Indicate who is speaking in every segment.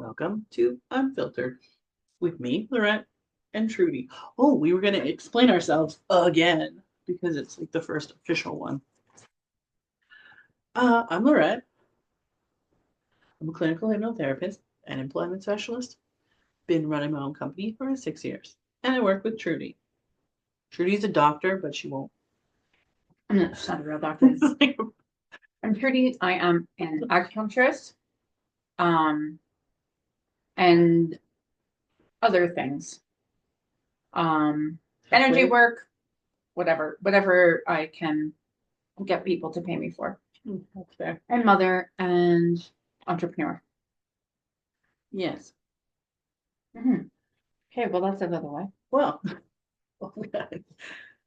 Speaker 1: Welcome to Unfiltered with me, Laurette, and Trudi. Oh, we were going to explain ourselves again because it's like the first official one. I'm Laurette. I'm a clinical hypnotherapist and employment specialist. Been running my own company for 6 years. And I work with Trudi. Trudi's a doctor, but she won't.
Speaker 2: She's not a real doctor. I'm Trudi. I am an acupuncturist, um, and other things. Energy work, whatever I can get people to pay me for.
Speaker 1: That's fair.
Speaker 2: And mother and entrepreneur.
Speaker 1: Yes.
Speaker 2: Okay, well that's another way.
Speaker 1: Well, oh my God.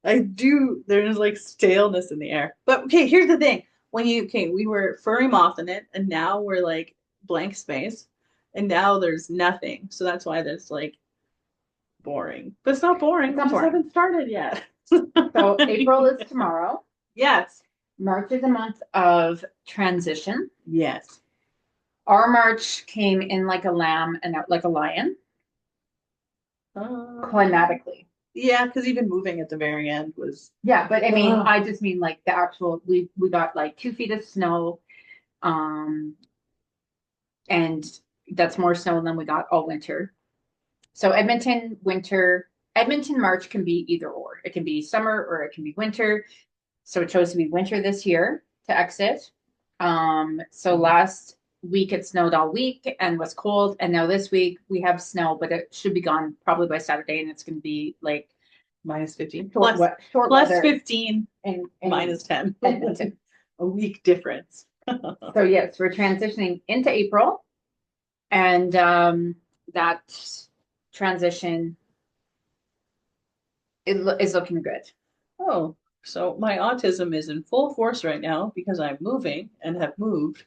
Speaker 1: There's like staleness in the air. But okay, here's the thing. We were furry moth in it, and now we're like blank space, and now there's nothing. So that's why there's like boring. But it's not boring.
Speaker 2: It's
Speaker 1: We
Speaker 2: not
Speaker 1: just
Speaker 2: boring.
Speaker 1: haven't started yet.
Speaker 2: So April is tomorrow.
Speaker 1: Yes.
Speaker 2: March is a month of transition.
Speaker 1: Yes.
Speaker 2: Our March came in like a lamb and out like a lion, climatically.
Speaker 1: Yeah, because even moving at the very end was.
Speaker 2: Yeah, but I mean, I just mean like the actual. We got like 2 feet of snow, um, and that's more snow than we got all winter. So Edmonton March can be either or. It can be summer or it can be winter. So it chose to be winter this year to exit. So last week it snowed all week and was cold, and now this week we have snow, but it should be gone probably by Saturday, and it's going to be like
Speaker 1: minus 15.
Speaker 2: Short
Speaker 1: Plus
Speaker 2: weather
Speaker 1: 15
Speaker 2: in
Speaker 1: minus 10.
Speaker 2: Edmonton.
Speaker 1: A week difference.
Speaker 2: So yes, we're transitioning into April, and that transition is looking good.
Speaker 1: Oh, so my autism is in full force right now because I'm moving and have moved,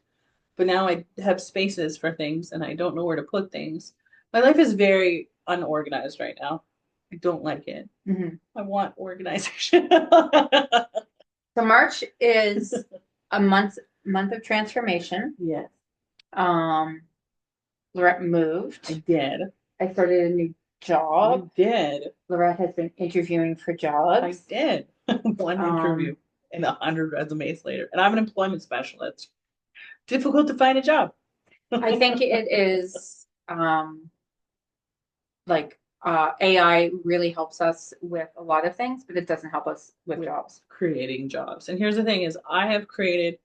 Speaker 1: but now I have spaces for things and I don't know where to put things. My life is very unorganized right now. I don't like it. I want organization.
Speaker 2: So March is a month of transformation.
Speaker 1: Yes.
Speaker 2: Laurette moved.
Speaker 1: I did.
Speaker 2: I started a new job.
Speaker 1: You did.
Speaker 2: Laurette has been interviewing for jobs.
Speaker 1: I did. One interview and 100 resumes later. And I'm an employment specialist. Difficult to find a job.
Speaker 2: I think it is like AI really helps us with a lot of things, but it doesn't help us with jobs.
Speaker 1: Creating jobs. And here's the thing is I have created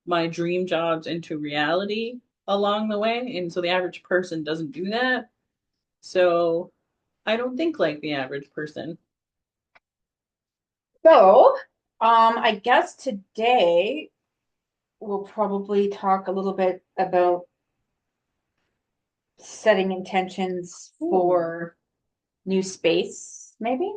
Speaker 1: my dream jobs into reality along the way. And so the average person doesn't do that. So I don't think like the average person.
Speaker 2: So, I guess today we'll probably talk a little bit about setting intentions for new space, maybe?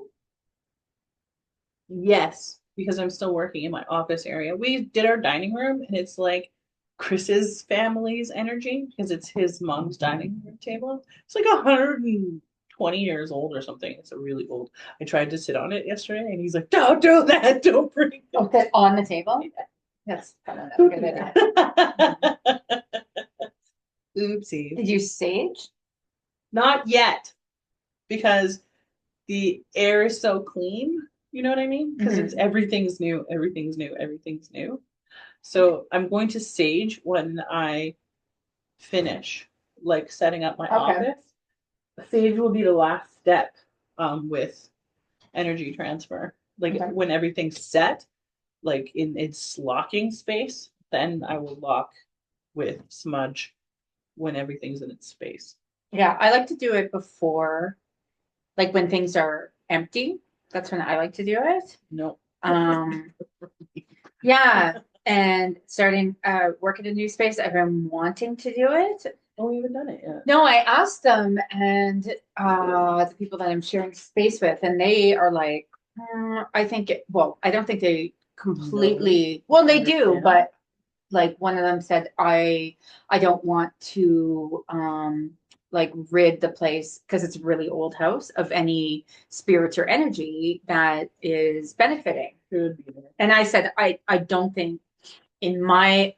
Speaker 1: Yes, because I'm still working in my office area. We did our dining room and it's like Chris's family's energy because it's his mom's dining room table. It's like 120 years old or something. It's a really old. I tried to sit on it yesterday and he's like, don't do that. Don't bring it.
Speaker 2: Oh, sit on the table? Yeah. That's probably not a good idea.
Speaker 1: Oopsie.
Speaker 2: Did you sage?
Speaker 1: Not yet, because the air is so clean. You know what I mean? Because it's everything's new, everything's new, everything's new. So I'm going to sage when I finish, like setting up my office. Sage will be the last step with energy transfer. Like when everything's set, like in its locking space, then I will lock with smudge when everything's in its space.
Speaker 2: Yeah, I like to do it before, like when things are empty. That's when I like to do it.
Speaker 1: No.
Speaker 2: Yeah, and starting work at a new space, I've been wanting to do it.
Speaker 1: Oh, we haven't done it yet.
Speaker 2: No, I asked them and the people that I'm sharing space with, and they are like, I think I don't think they completely, well, they do, but like one of them said, I don't want to like rid the place because it's a really old house of any spirits or energy that is benefiting. And I said, I don't think in my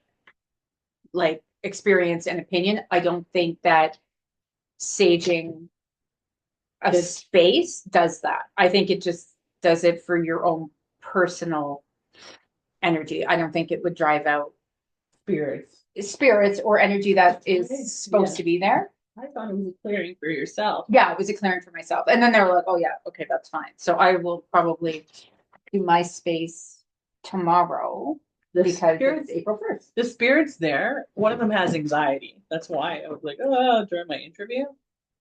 Speaker 2: like experience and opinion, I don't think that saging a
Speaker 1: This
Speaker 2: space does that. I think it just does it for your own personal energy. I don't think it would drive out
Speaker 1: spirits.
Speaker 2: spirits or energy that
Speaker 1: Right.
Speaker 2: is supposed
Speaker 1: Yeah.
Speaker 2: to be there.
Speaker 1: I thought it was a clearing for yourself.
Speaker 2: Yeah, it was a clearing for myself. And then they were like, oh, yeah, okay, that's fine. So I will probably do my space tomorrow
Speaker 1: The
Speaker 2: because
Speaker 1: spirits,
Speaker 2: it's April 1st.
Speaker 1: the spirits there, one of them has anxiety. That's why I was like, oh, during my interview.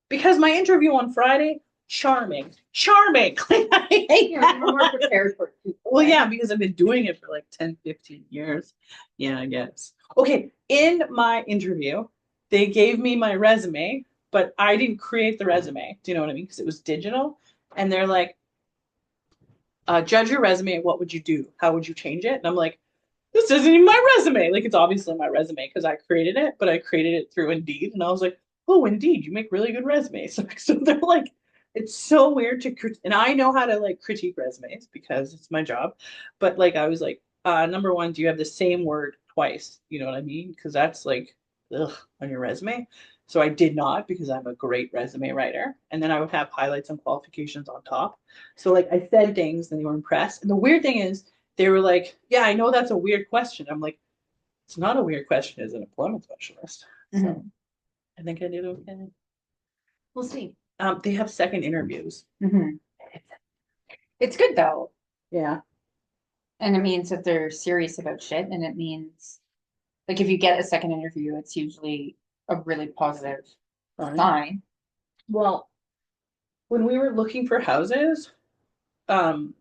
Speaker 1: Because my interview on Friday, charming. Charming. I hate
Speaker 2: You're
Speaker 1: that.
Speaker 2: more prepared for it.
Speaker 1: Well, yeah, because I've been doing it for like 10, 15 years. Yeah, I guess. Okay, in my interview, they gave me my resume, but I didn't create the resume. Do you know what I mean? Because it was digital. And they're like, judge your resume. What would you do? How would you change it? And I'm like, this isn't even my resume. Like, it's obviously my resume because I created it, but I created it through Indeed. And I was like, oh, Indeed, you make really good resumes. So they're like, it's so weird to, and I know how to like critique resumes because it's my job. But like, I was like, number one, do you have the same word twice? You know what I mean? Because that's like, ugh, on your resume. So I did not because I'm a great resume writer. And then I would have highlights and qualifications on top. So like I said things and they were impressed. And the weird thing is, they were like, yeah, I know that's a weird question. I'm like, it's not a weird question as an employment specialist. So
Speaker 2: Mhm.
Speaker 1: I think I did okay.
Speaker 2: We'll see.
Speaker 1: They have second interviews.
Speaker 2: Mhm. It's good though.
Speaker 1: Yeah.
Speaker 2: And it means that they're serious about shit. And it means, like, if you get a second interview, it's usually a really positive sign.
Speaker 1: Well, when we were looking for houses, um,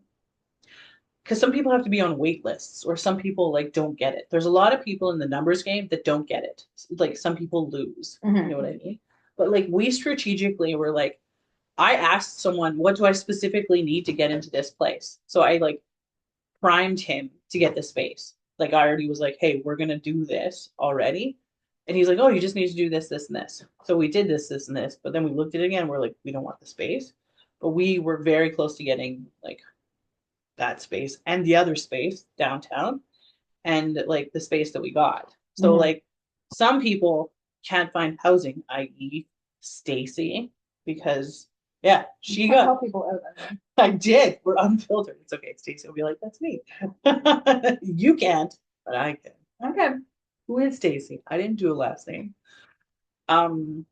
Speaker 1: because some people have to be on wait lists or some people like don't get it. There's a lot of people in the numbers game that don't get it. Like some people lose. You know what I mean? But like we strategically were like, I asked someone, what do I specifically need to get into this place? So I like primed him to get the space. Like I already was like, hey, we're gonna do this already. And he's like, oh, you just need to do this, this, and this. So we did this, this, and this. But then we looked at it again. We're like, we don't want the space. But we were very close to getting like that space and the other space downtown and like the space that we got. So like some people can't find housing, i.e. Stacy, because yeah, she got
Speaker 2: help people out.
Speaker 1: I did. We're unfiltered. It's okay. Stacy will be like, that's me. You can't, but I can.
Speaker 2: Okay.
Speaker 1: Who is Stacy? I didn't do a last name. Um,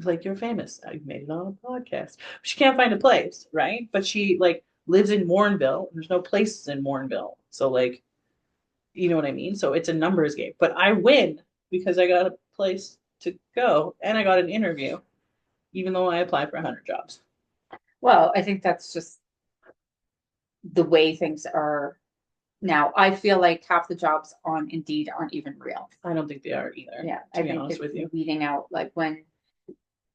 Speaker 1: like you're famous. I made it on a podcast. She can't find a place, right? But she like lives in Morinville. There's no places in Morinville. So like, you know what I mean? So it's a numbers game. But I win because I got a place to go and I got an interview, even though I applied for 100 jobs.
Speaker 2: Well, I think that's just the way things are now. I feel like half the jobs on Indeed aren't even real.
Speaker 1: I don't think they are either.
Speaker 2: Yeah,
Speaker 1: to
Speaker 2: I
Speaker 1: be
Speaker 2: think
Speaker 1: honest
Speaker 2: it's
Speaker 1: with you.
Speaker 2: weeding out like when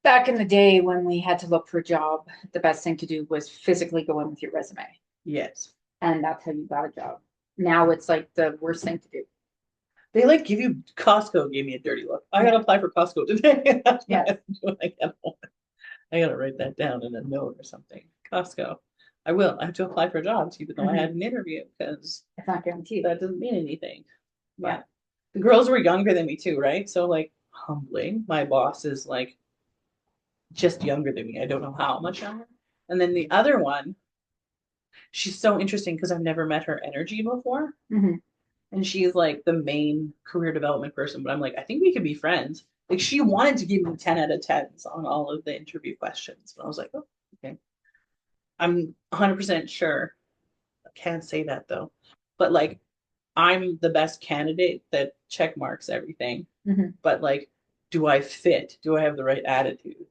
Speaker 2: back in the day when we had to look for a job, the best thing to do was physically go in with your resume.
Speaker 1: Yes.
Speaker 2: And that's how you got a job. Now it's like the worst thing to do.
Speaker 1: They like give you Costco gave me a dirty look. I gotta apply for Costco today.
Speaker 2: Yeah.
Speaker 1: I gotta write that down in a note or something. Costco. I will. I have to apply for jobs even though I had an interview because
Speaker 2: it's not guaranteed.
Speaker 1: That doesn't mean anything. But the girls were younger than me too, right? So like humbling. My boss is like just younger than me. I don't know how much younger. And then the other one, she's so interesting because I've never met her energy before. And she's like the main career development person, but I'm like, I think we could be friends. Like she wanted to give me 10 out of 10s on all of the interview questions. But I was like, oh, okay. I'm 100% sure. I can't say that though. But like, I'm the best candidate that check marks everything. But like, do I fit? Do I have the right attitude?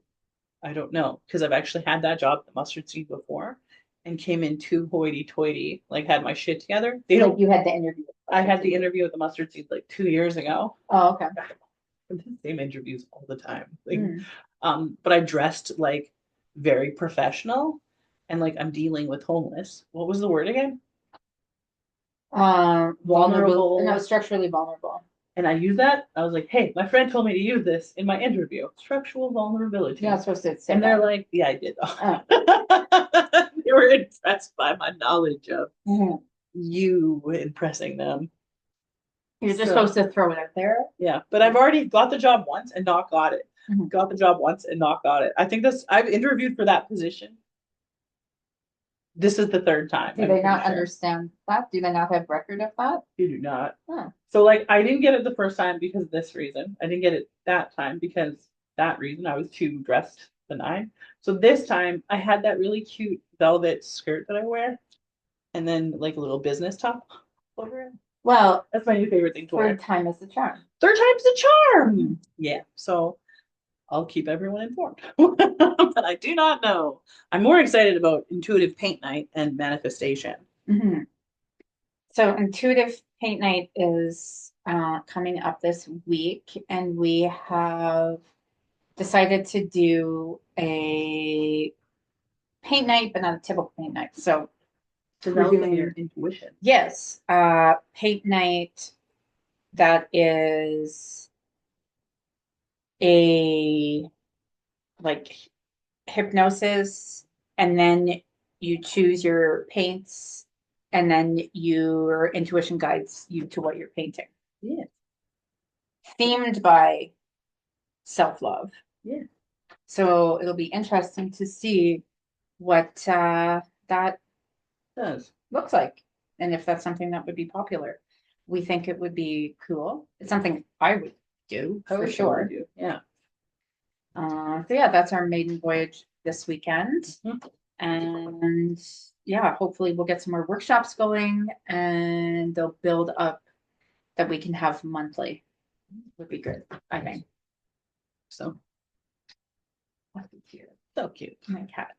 Speaker 1: I don't know. Because I've actually had that job at the mustard seed before and came in too hoity toity, like had my shit together. They don't.
Speaker 2: You had the interview.
Speaker 1: I had the interview at the mustard seed like 2 years ago.
Speaker 2: Oh, okay.
Speaker 1: The same interviews all the time. Like, but I dressed like very professional and like I'm dealing with homeless. What was the word again?
Speaker 2: Vulnerable. No, structurally vulnerable.
Speaker 1: And I use that. I was like, hey, my friend told me to use this in my interview. Structural vulnerability.
Speaker 2: You're not supposed to say
Speaker 1: and they're like, yeah, I did. They were impressed by my knowledge of you impressing them.
Speaker 2: You're just supposed to throw it out there.
Speaker 1: Yeah, but I've already got the job once and not got it. got the job once and not got it. I think I've interviewed for that position. This is the third time.
Speaker 2: Do they not understand that? Do they not have record of that?
Speaker 1: You do not.
Speaker 2: Huh.
Speaker 1: So like I didn't get it the first time because of this reason. I didn't get it that time because that reason I was too dressed benign. So this time I had that really cute velvet skirt that I wear and then like a little business top over it.
Speaker 2: Well,
Speaker 1: that's my new favorite thing to wear.
Speaker 2: Third time is the charm.
Speaker 1: Third time's the charm. Yeah. So I'll keep everyone informed. But I do not know. I'm more excited about intuitive paint night and manifestation.
Speaker 2: So intuitive paint night is coming up this week, and we have decided to do a paint night, but not a typical paint night. So
Speaker 1: developing your intuition.
Speaker 2: Yes, paint night that is a like hypnosis, and then you choose your paints, and then your intuition guides you to what you're painting.
Speaker 1: Yeah.
Speaker 2: Themed by self-love.
Speaker 1: Yeah.
Speaker 2: So it'll be interesting to see what that
Speaker 1: does
Speaker 2: looks like, and if that's something that would be popular. We think it would be cool. It's something I would do for sure.
Speaker 1: Yeah.
Speaker 2: So yeah, that's our maiden voyage this weekend. And yeah, hopefully we'll get some more workshops going, and they'll build up that we can have monthly. Would be good, I think.
Speaker 1: So
Speaker 2: that'd be cute.
Speaker 1: So cute.
Speaker 2: My cat.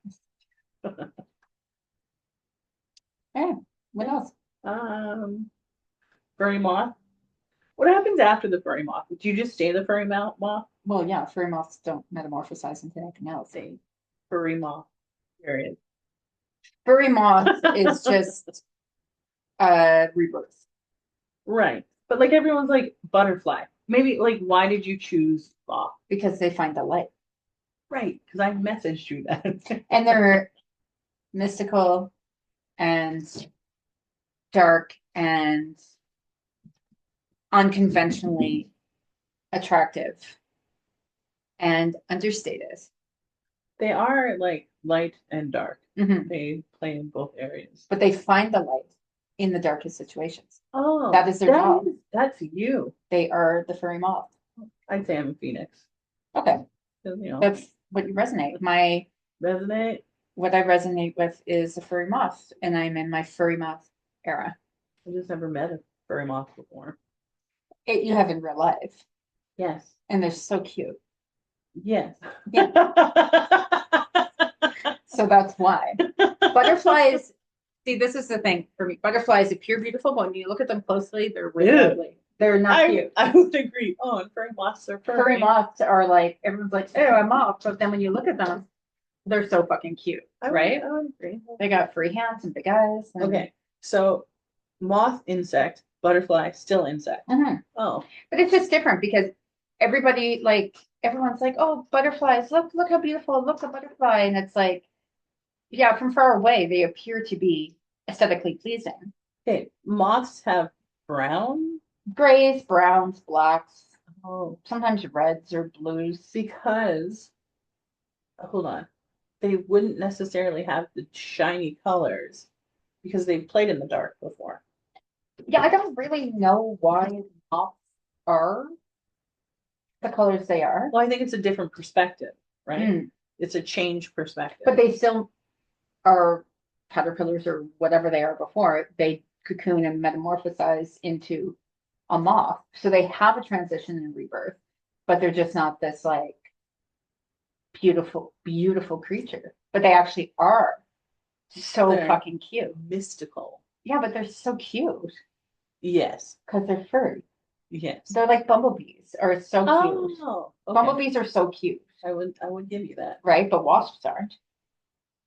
Speaker 2: Yeah. What else?
Speaker 1: Furry moth. What happens after the furry moth? Do you just stay the furry moth?
Speaker 2: Well, yeah, furry moths don't metamorphosize into anything else.
Speaker 1: Furry moth. Period.
Speaker 2: Furry moth is just rebirth.
Speaker 1: Right. But like everyone's like butterfly. Maybe like why did you choose moth?
Speaker 2: Because they find the light.
Speaker 1: Right. Because I messaged you that.
Speaker 2: And they're mystical and dark and unconventionally attractive and understated.
Speaker 1: They are like light and dark. They play in both areas.
Speaker 2: But they find the light in the darkest situations.
Speaker 1: Oh,
Speaker 2: that is their job.
Speaker 1: That's you.
Speaker 2: They are the furry moth.
Speaker 1: I'd say I'm a phoenix.
Speaker 2: Okay.
Speaker 1: You know,
Speaker 2: that's what you resonate. What I resonate with is a furry moth, and I'm in my furry moth era.
Speaker 1: I just never met a furry moth before.
Speaker 2: You have in real life.
Speaker 1: Yes.
Speaker 2: And they're so cute.
Speaker 1: Yes.
Speaker 2: Yeah. So that's why. Butterflies, see, this is the thing for me. Butterflies appear beautiful, but when you look at them closely, they're really ugly. They're not cute.
Speaker 1: I would agree. Oh, and furry moths are furry.
Speaker 2: Furry moths are like, everyone's like, oh, I'm off. But then when you look at them, they're so fucking cute, right?
Speaker 1: I would agree.
Speaker 2: They got free hands and big eyes.
Speaker 1: Okay, so moth, insect, butterfly, still insect. Oh,
Speaker 2: but it's just different because everybody, like, everyone's like, oh, butterflies, look how beautiful, look a butterfly. And it's like, yeah, from far away, they appear to be aesthetically pleasing.
Speaker 1: Okay, moths have brown,
Speaker 2: grays, browns, blacks.
Speaker 1: Oh,
Speaker 2: sometimes reds or blues.
Speaker 1: Because, hold on, they wouldn't necessarily have the shiny colors because they've played in the dark before.
Speaker 2: Yeah, I don't really know why moths are the colors they are.
Speaker 1: Well, I think it's a different perspective, right? It's a change perspective.
Speaker 2: But they still are caterpillars or whatever they are before. They cocoon and metamorphosize into a moth. So they have a transition and rebirth, but they're just not this like beautiful, beautiful creature. But they actually are so fucking cute.
Speaker 1: Mystical.
Speaker 2: Yeah, but they're so cute.
Speaker 1: Yes.
Speaker 2: Because they're furry.
Speaker 1: Yes.
Speaker 2: They're like bumblebees are so cute.
Speaker 1: Oh, okay.
Speaker 2: Bumblebees are so cute.
Speaker 1: I would give you that.
Speaker 2: Right? But wasps aren't.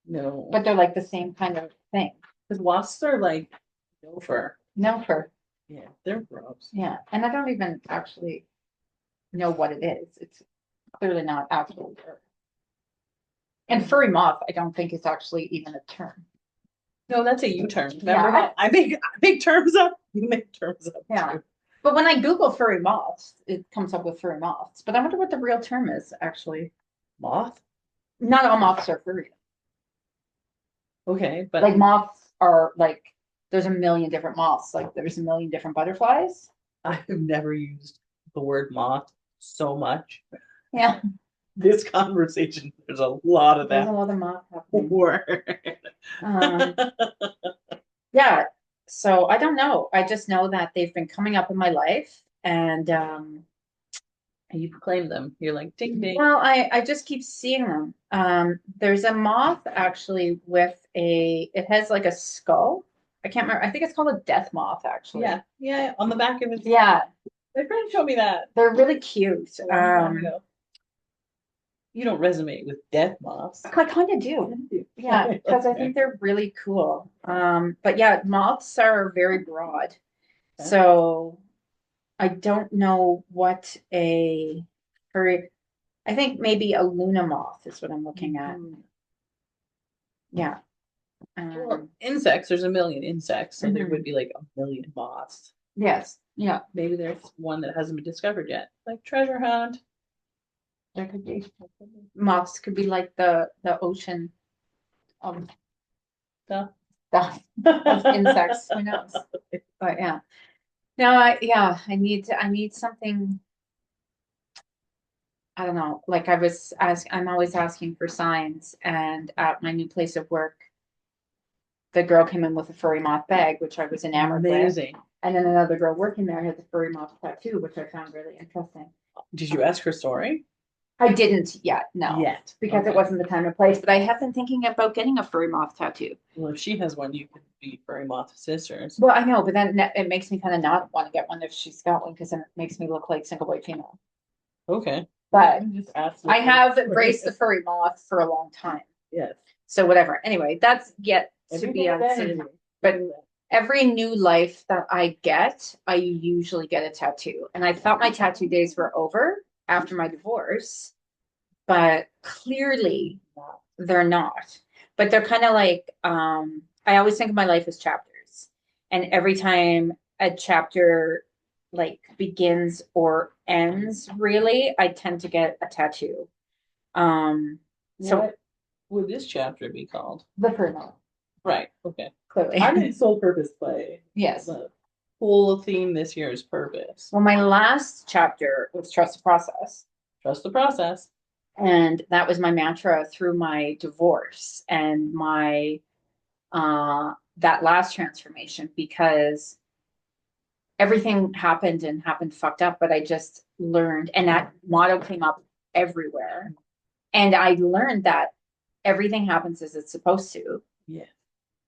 Speaker 1: No.
Speaker 2: But they're like the same kind of thing.
Speaker 1: Because wasps are like no fur.
Speaker 2: No fur.
Speaker 1: Yeah, they're gross.
Speaker 2: Yeah. And I don't even actually know what it is. It's clearly not actual fur. And furry moth, I don't think is actually even a term.
Speaker 1: No, that's a U-turn. Remember that? I make terms up. You make terms up.
Speaker 2: Yeah.
Speaker 1: Too.
Speaker 2: But when I Google furry moths, it comes up with furry moths. But I wonder what the real term is, actually.
Speaker 1: Moth?
Speaker 2: Not all moths are furry.
Speaker 1: Okay, but
Speaker 2: Like moths are like, there's a million different moths. Like there's a million different butterflies.
Speaker 1: I have never used the word moth so much.
Speaker 2: Yeah,
Speaker 1: This conversation, there's a lot of
Speaker 2: there's a
Speaker 1: that
Speaker 2: lot of moth happening.
Speaker 1: word.
Speaker 2: Um, yeah. So I don't know. I just know that they've been coming up in my life, and
Speaker 1: You claim them. You're like ding ding.
Speaker 2: well, I just keep seeing them. There's a moth actually with it has like a skull. I can't remember. I think it's called a death moth, actually.
Speaker 1: Yeah, yeah. On the back of it.
Speaker 2: Yeah,
Speaker 1: My friend showed me that
Speaker 2: they're really cute.
Speaker 1: a long time ago. You don't resonate with death moths.
Speaker 2: I kind of do. Yeah, because I think they're really cool. But yeah, moths are very broad. So I don't know what a furry, I think maybe a Luna moth is what I'm looking at. Yeah.
Speaker 1: Well, insects, there's a million insects, so there
Speaker 2: Mhm.
Speaker 1: would be like a million moths.
Speaker 2: Yes. Yeah.
Speaker 1: Maybe there's one that hasn't been discovered yet, like treasure hunt.
Speaker 2: There could be. Moths could be like the ocean of
Speaker 1: Stuff.
Speaker 2: of insects. Who knows? But yeah. No, I need something. I don't know. Like I'm always asking for signs, and at my new place of work, the girl came in with a furry moth bag, which I was enamored with.
Speaker 1: Amazing.
Speaker 2: And then another girl working there had the furry moth tattoo, which I found really interesting.
Speaker 1: Did you ask her story?
Speaker 2: I didn't yet, no.
Speaker 1: Yet.
Speaker 2: Because
Speaker 1: Okay.
Speaker 2: it wasn't the time or place, but I have been thinking about getting a furry moth tattoo.
Speaker 1: Well, if she has one, you could be furry moth sisters.
Speaker 2: Well, I know, but then it makes me kind of not want to get one if she's got one because then it makes me look like single white female.
Speaker 1: Okay.
Speaker 2: But
Speaker 1: just ask
Speaker 2: I have embraced the furry moth for a long time.
Speaker 1: Yes.
Speaker 2: So whatever. Anyway, that's yet to be
Speaker 1: Everything is
Speaker 2: unseen.
Speaker 1: energy.
Speaker 2: But every new life that I get, I usually get a tattoo. And I thought my tattoo days were over after my divorce, but clearly they're not. But they're kind of like, I always think of my life as chapters. And every time a chapter like begins or ends, really, I tend to get a tattoo. So
Speaker 1: What would this chapter be called?
Speaker 2: the fur note,
Speaker 1: Right. Okay.
Speaker 2: clearly.
Speaker 1: I'm in soul purpose play.
Speaker 2: Yes.
Speaker 1: The whole theme this year is purpose.
Speaker 2: Well, my last chapter was trust the process.
Speaker 1: Trust the process.
Speaker 2: And that was my mantra through my divorce and my that last transformation because everything happened and happened fucked up, but I just learned and that motto came up everywhere. And I learned that everything happens as it's supposed to.
Speaker 1: Yeah.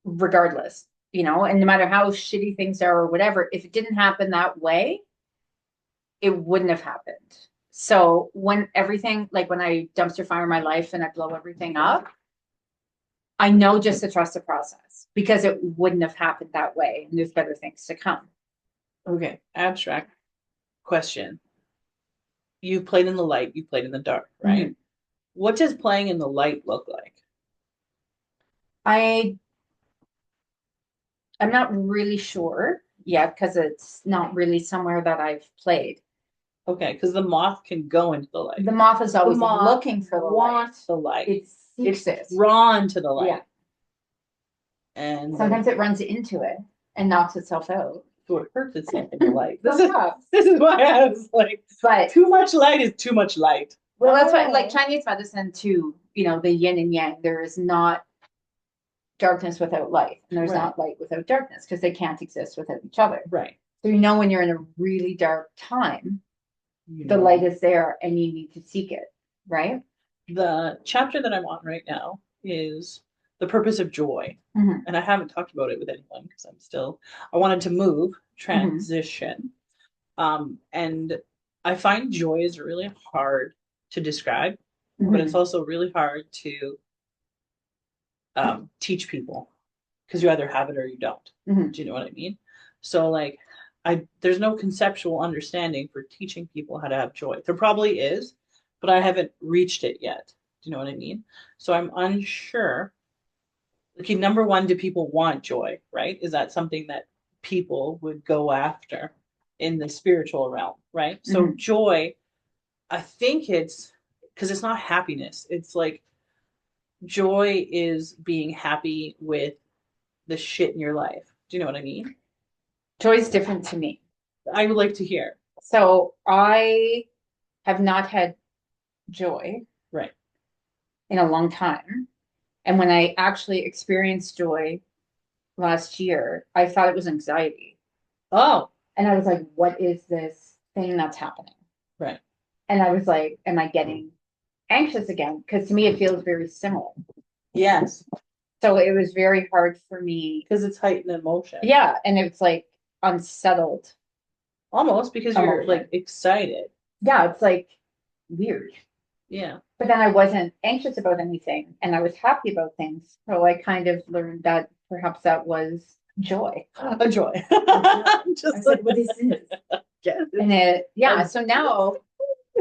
Speaker 2: Regardless, you know, and no matter how shitty things are or whatever, if it didn't happen that way, it wouldn't have happened. So when everything, like when I dumpster fire my life and I blow everything up, I know just to trust the process because it wouldn't have happened that way. And there's better things to come.
Speaker 1: Okay. Abstract question. You played in the light, you played in the dark, right?
Speaker 2: Mhm.
Speaker 1: What does playing in the light look like?
Speaker 2: I'm not really sure yet because it's not really somewhere that I've played.
Speaker 1: Okay, because the moth can go into the light.
Speaker 2: The moth is always
Speaker 1: moth
Speaker 2: looking for the light.
Speaker 1: Wants the light.
Speaker 2: It seeks it.
Speaker 1: It's drawn to the light.
Speaker 2: Yeah.
Speaker 1: And
Speaker 2: Sometimes it runs into it and knocks itself out.
Speaker 1: so it hurts itself in the light.
Speaker 2: This
Speaker 1: This is why I was like,
Speaker 2: but
Speaker 1: too much light is too much light.
Speaker 2: well, that's why like Chinese medicine too, you know, the yin and yang, there is not darkness without light, and there's
Speaker 1: Right.
Speaker 2: not light without darkness because they can't exist without each other.
Speaker 1: Right.
Speaker 2: So you know when you're in a really dark time,
Speaker 1: You
Speaker 2: the
Speaker 1: know.
Speaker 2: light is there and you need to seek it, right?
Speaker 1: The chapter that I'm on right now is the purpose of joy.
Speaker 2: Mhm.
Speaker 1: And I haven't talked about it with anyone because I wanted to move, transition. And I find joy is really hard to describe, but it's also really hard to teach people because you either have it or you don't.
Speaker 2: Mhm.
Speaker 1: Do you know what I mean? So like there's no conceptual understanding for teaching people how to have joy. There probably is, but I haven't reached it yet. Do you know what I mean? So I'm unsure. Okay, number one, do people want joy, right? Is that something that people would go after in the spiritual realm, right? So joy, I think it's because it's not happiness. It's like joy is being happy with the shit in your life. Do you know what I mean?
Speaker 2: Joy is different to me.
Speaker 1: I would like to hear.
Speaker 2: So I have not had joy
Speaker 1: Right.
Speaker 2: in a long time. And when I actually experienced joy last year, I thought it was anxiety.
Speaker 1: Oh,
Speaker 2: And I was like, what is this thing that's happening?
Speaker 1: right.
Speaker 2: And I was like, am I getting anxious again? Because to me, it feels very similar.
Speaker 1: Yes,
Speaker 2: So it was very hard for me.
Speaker 1: because it's heightened emotion.
Speaker 2: Yeah. And it's like unsettled.
Speaker 1: Almost because you're
Speaker 2: Emotion.
Speaker 1: like excited.
Speaker 2: Yeah. It's like weird.
Speaker 1: Yeah.
Speaker 2: But then I wasn't anxious about anything and I was happy about things. So I kind of learned that perhaps that was joy.
Speaker 1: A joy.
Speaker 2: I
Speaker 1: Just
Speaker 2: said, what is this?
Speaker 1: yes.
Speaker 2: And so now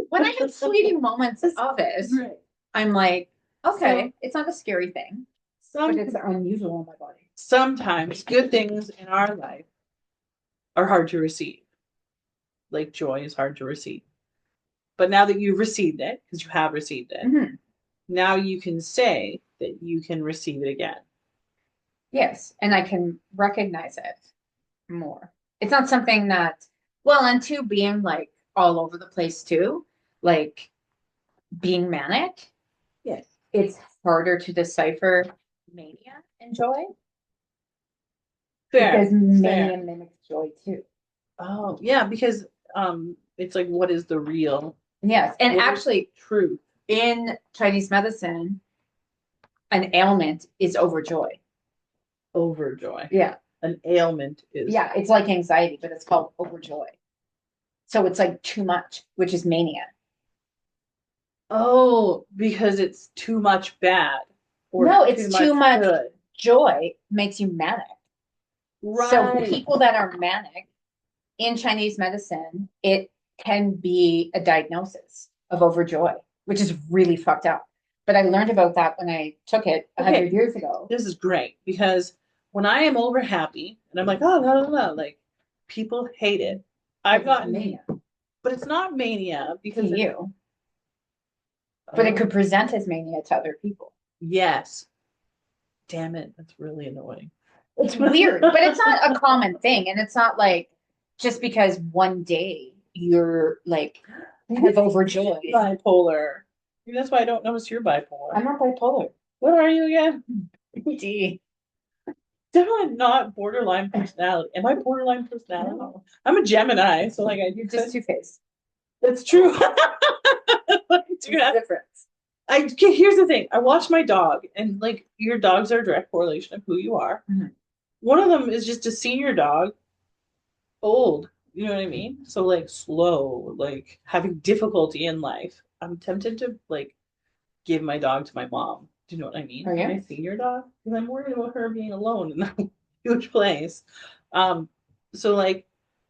Speaker 2: when I have fleeting moments of it,
Speaker 1: Right.
Speaker 2: I'm like, okay,
Speaker 1: So-
Speaker 2: it's not a scary thing, but
Speaker 1: Some,
Speaker 2: it's unusual in my body.
Speaker 1: sometimes good things in our life are hard to receive. Like joy is hard to receive. But now that you've received it, because you have received it,
Speaker 2: Mhm.
Speaker 1: now you can say that you can receive it again.
Speaker 2: Yes, and I can recognize it more. It's not something that, well, and two, being like all over the place too, like being manic,
Speaker 1: Yes.
Speaker 2: it's harder to decipher mania and joy
Speaker 1: Fair.
Speaker 2: because mania
Speaker 1: Fair.
Speaker 2: mimics joy too.
Speaker 1: Oh, yeah, because it's like what is the real
Speaker 2: Yes, and
Speaker 1: what is
Speaker 2: actually,
Speaker 1: truth?
Speaker 2: in Chinese medicine, an ailment is overjoy.
Speaker 1: Overjoy.
Speaker 2: Yeah,
Speaker 1: An ailment is
Speaker 2: yeah, it's like anxiety, but it's called overjoy. So it's like too much, which is mania.
Speaker 1: oh, because it's too much bad or
Speaker 2: No,
Speaker 1: too
Speaker 2: it's too
Speaker 1: much
Speaker 2: much
Speaker 1: good.
Speaker 2: joy makes you manic. So
Speaker 1: Right.
Speaker 2: people that are manic in Chinese medicine, it can be a diagnosis of overjoy, which is really fucked up. But I learned about that when I took it 100 years ago.
Speaker 1: This is great because when I am over happy and I'm like, oh no, no, no, like people hate it. I've gotten
Speaker 2: mania
Speaker 1: but it's not mania
Speaker 2: to
Speaker 1: because it's,
Speaker 2: you, but it
Speaker 1: oh,
Speaker 2: could present as mania to other people.
Speaker 1: yes. Damn it, that's really annoying.
Speaker 2: It's weird, but it's not a common thing. And it's not like just because one day you're like have overjoyed.
Speaker 1: Bipolar. Maybe that's why I don't notice you're bipolar.
Speaker 2: I'm not bipolar.
Speaker 1: What are you again?
Speaker 2: D.
Speaker 1: Definitely not borderline personality. Am I borderline personality?
Speaker 2: No.
Speaker 1: I'm a Gemini, so like I
Speaker 2: You're just two-faced.
Speaker 1: That's true. Do have,
Speaker 2: Difference.
Speaker 1: here's the thing. I watch my dog, and like your dogs are a direct correlation of who you are.
Speaker 2: Mhm.
Speaker 1: One of them is just a senior dog, old. You know what I mean? So like slow, like having difficulty in life. I'm tempted to like give my dog to my mom. Do you know what I mean?
Speaker 2: Are you?
Speaker 1: My senior dog, because I'm worried about her being alone in that huge place. Um, so like,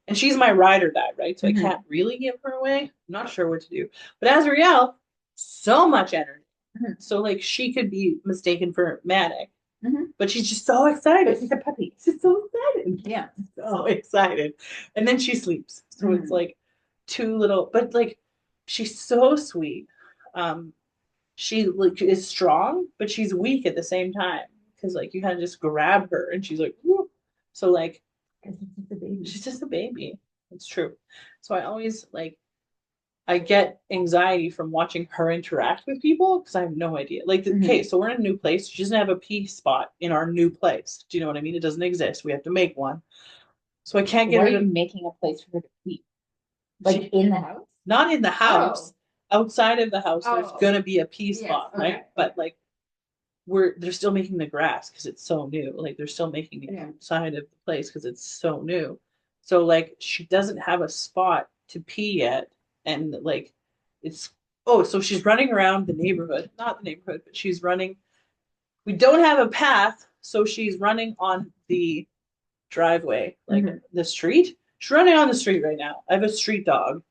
Speaker 1: and she's my ride or die, right? So I can't really give her away. I'm not sure what to do. But Azriel, so much energy.
Speaker 2: Mhm.
Speaker 1: So like she could be mistaken for manic,
Speaker 2: Mhm.
Speaker 1: but she's just so excited.
Speaker 2: But she's a puppy.
Speaker 1: She's so excited.
Speaker 2: Yeah.
Speaker 1: So excited. And then she sleeps. So it's like two little, but like she's so sweet. Um, she like is strong, but she's weak at the same time because like you kind of just grab her and she's like, whoop. So like she's just a baby. It's true. So I always like I get anxiety from watching her interact with people because I have no idea. Like, okay, so we're in a new place. She doesn't have a pee spot in our new place. Do you know what I mean? It doesn't exist. We have to make one. So I can't get
Speaker 2: Why
Speaker 1: her
Speaker 2: are you
Speaker 1: to
Speaker 2: making a place for her to pee? Like in the house?
Speaker 1: not in the house. Outside of the house, there's gonna be a pee spot,
Speaker 2: Yes,
Speaker 1: right?
Speaker 2: okay.
Speaker 1: But like they're still making the grass because it's so new. Like they're still making the outside of the place because it's so new. So like she doesn't have a spot to pee yet, and like it's oh, so she's running around the neighborhood, not the neighborhood, but she's running. We don't have a path, so she's running on the driveway, like the street. She's running on the street right now. I have a street dog.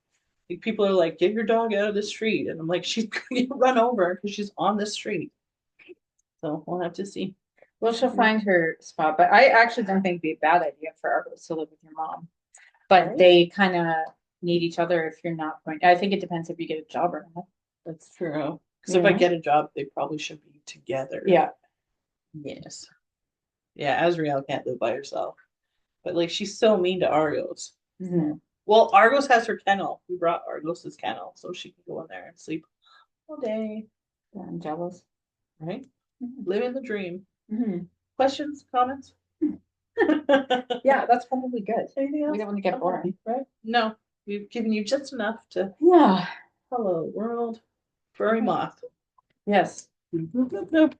Speaker 1: Like, people are like, "Get your dog out of the street," and I'm like, "She's gonna get run over because she's on the street." So we'll have to see.
Speaker 2: Well, she'll find her spot, but I actually don't think it'd be a bad idea for Argos to live with your mom. but
Speaker 1: Right.
Speaker 2: they kind of need each other if you're not going. I think it depends if you get a job or not.
Speaker 1: That's true. Because if I
Speaker 2: Yeah.
Speaker 1: get a job, they probably should be together.
Speaker 2: Yeah.
Speaker 1: Yes. Yeah, Azriel can't live by herself. But like she's so mean to Argos.
Speaker 2: Mhm.
Speaker 1: Well, Argos has her kennel. We brought Argos's kennel so she can go in there and sleep all day.
Speaker 2: Yeah, I'm jealous.
Speaker 1: Right?
Speaker 2: Mhm.
Speaker 1: Living the dream.
Speaker 2: Mhm.
Speaker 1: Questions, comments?
Speaker 2: Yeah, that's probably good.
Speaker 1: Anything else?
Speaker 2: We don't want to get
Speaker 1: I'm
Speaker 2: bored.
Speaker 1: happy, right? No, we've given you just enough to
Speaker 2: Yeah.
Speaker 1: hello world. Furry moth.
Speaker 2: Yes.
Speaker 1: Nope, nope, nope.